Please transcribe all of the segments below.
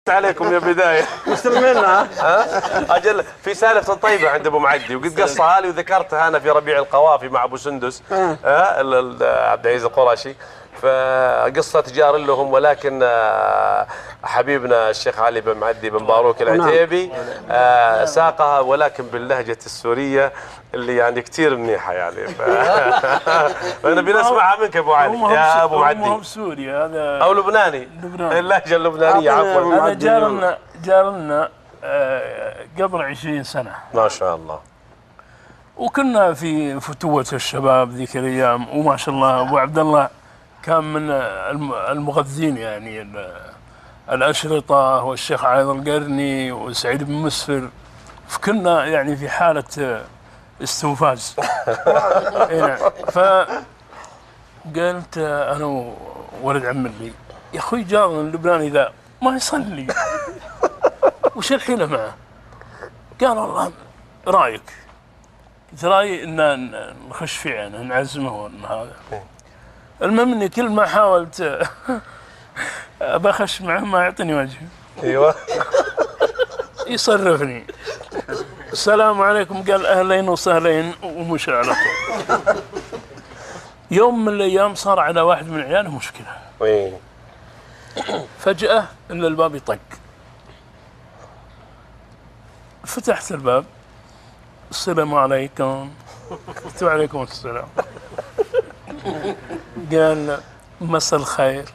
عليكم يا بدايه مستلمينها. اجل في سالفه طيبه عند ابو معدي وقد قصها لي وذكرتها انا في ربيع القوافي مع ابو سندس عبد العزيز القرشي. فقصة جار لهم ولكن حبيبنا الشيخ علي بن معدي بن باروك العتيبي ساقها ولكن باللهجة السورية اللي يعني كثير منيحة يعني فأنا بنسمعها منك أبو علي يا أبو معدي. هو سوري هذا أو لبناني اللهجة اللبنانية عفوا. هذا جارنا قبل 20 سنة ما شاء الله. وكنا في فتوة الشباب ذيك الأيام وما شاء الله أبو عبد الله كان من المغذين يعني الأشرطة والشيخ عايض القرني وسعيد بن مسفر. فكنا يعني في حالة استنفاذ. فقلت أنا وولد عم لي يا أخوي جارنا اللبناني ذا ما يصلي وش الحيلة معه؟ قال والله رأيك. قلت رأيي إن نخش في عينه نعزمه وإن هذا. المهم اني كل ما حاولت بخش معه ما يعطيني وجه. ايوه يصرفني. السلام عليكم قال اهلين وسهلين ومشى على طول. يوم من الايام صار على واحد من عياله مشكله. فجأة ان الباب يطق. فتحت الباب السلام عليكم. قلت وعليكم السلام. قال مساء الخير.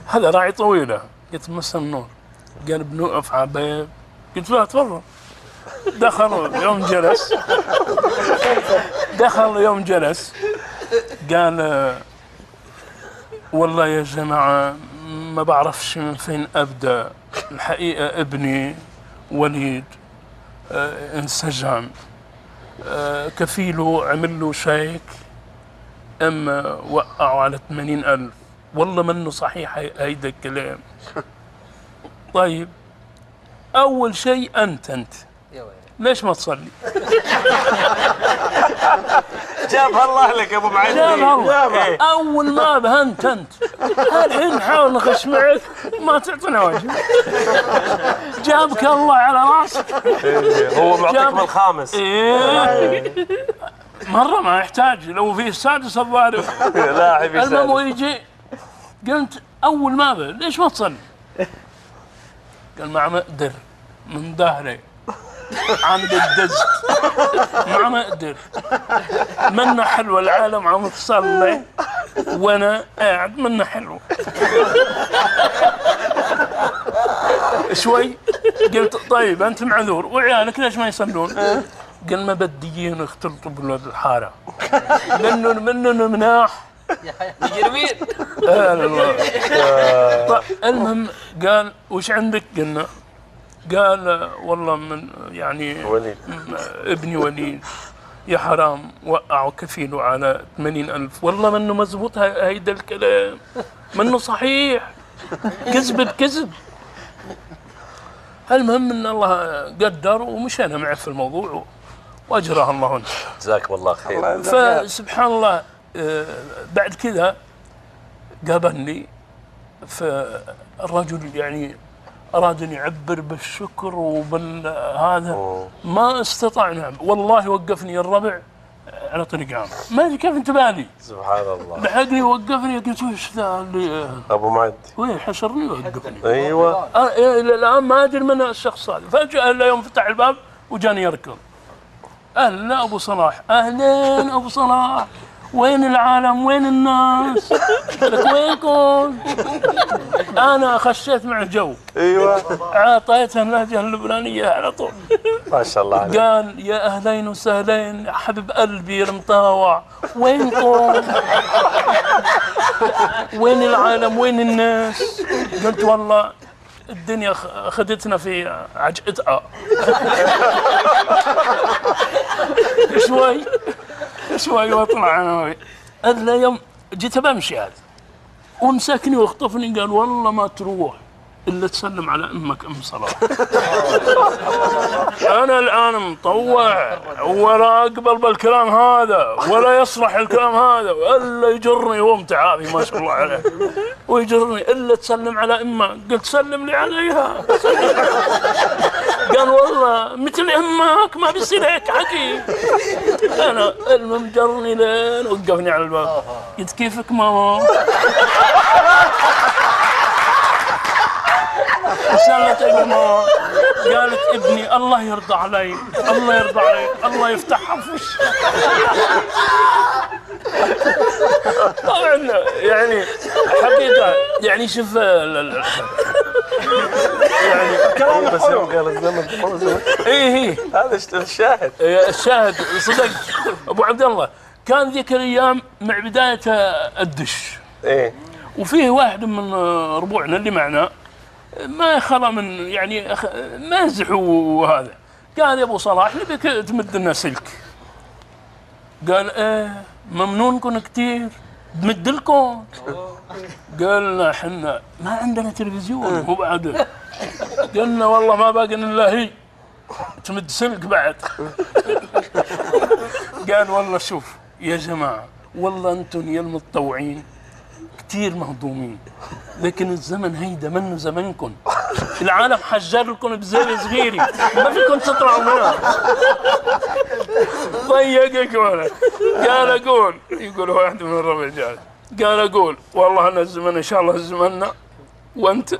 هذا راعي طويلة. قلت مساء النور. قال بنوقف على باب. قلت له تفضل. دخل يوم جلس قال والله يا جماعة ما بعرفش من فين أبدأ. الحقيقة ابني وليد انسجن. كفيله عمل له شيك أما وقعوا على 80,000. والله منه صحيح هيدا الكلام. طيب أول شيء أنت ليش ما تصلي؟ جابها الله لك يا أبو معدي. جابها الله. أول ما بهنت أنت الحين نحاول نخش معك ما تعطينا وجه. جابك الله على راسك. هو معطيك من الخامس. مرة ما يحتاج لو في السادس الظاهر. لاعب المهم يجي قلت أول ما به ليش ما تصلي؟ قال ما أقدر من ظهري عند الدزت ما أقدر منا حلوة العالم عم تصلي وأنا قاعد منا حلوة. شوي قلت طيب أنت معذور وعيالك ليش ما يصلون؟ قال ما بديين اختلطوا بولاد الحارة منهم مناح يجربين. المهم قال وش عندك؟ قلنا قال والله من يعني وليد. ابني وليد يا حرام وقعوا كفيله على 80,000. والله منه مزبوط هيدا الكلام منه صحيح كذب بكذب. المهم ان الله قدر ومشينا معه في الموضوع واجراه الله انت. جزاكم الله خير. فسبحان الله بعد كذا قابلني فالرجل يعني أراد أن يعبر بالشكر وبالهذا ما استطعنا. والله وقفني الربع على طريق عام ما أدري كيف انتبه سبحان الله. لحقني وقفني قلت وش ذا اللي أبو معدي وين حشرني ووقفني. أيوة الآن ما أدري من الشخص هذا. فجأة يوم فتح الباب وجاني يركض. أهلا أبو صلاح. أهلين أبو صلاح وين العالم وين الناس لك وينكم؟ أنا خشيت مع الجو. أيوة عطيتها اللهجة اللبنانية على طول. ما شاء الله عليك. قال يا أهلين وسهلين حبيب قلبي المطاوع وينكم؟ وين العالم وين الناس؟ قلت والله الدنيا أخذتنا في عجقتها. شوي واطلع انا هذا يوم جيت بمشي هذا ومسكني واخطفني قال والله ما تروح الا تسلم على امك ام صلاح. انا الان مطوع ولا اقبل بالكلام هذا ولا يصلح الكلام هذا، الا يجرني هو متعافي ما شاء الله عليه ويجرني الا تسلم على امك. قلت سلم لي عليها. قال والله مثل امك ما بيصير هيك حكي. انا المهم جرني لين وقفني على الباب. قلت كيفك ماما؟ سألت ماما. قالت ابني الله يرضى علي، الله يرضى عليك، الله يفتحها في وشك. طبعا يعني حقيقة يعني شوف يعني كلام بس يوم قال الزمن ايه هذا الشاهد. الشاهد صدق ابو عبد الله. كان ذيك الايام مع بداية الدش ايه وفيه واحد من ربوعنا اللي معنا ما خلا من يعني مازح وهذا. قال يا ابو صلاح نبيك تمد لنا سلك. قال ايه ممنونكم كثير بمد لكم. قالنا احنا ما عندنا تلفزيون مو بعد. قلنا والله ما باقي الا هي تمد سلك بعد. قال والله شوف يا جماعه والله انتم يا المتطوعين كثير مهضومين، لكن الزمن هيدا منه زمنكم. العالم حجر لكم بزاوية صغيرة ما فيكم تطلعوا منها. ضيقك ولا. قال اقول يقول واحد من الرجال قال اقول والله انا الزمن ان شاء الله زمننا وانت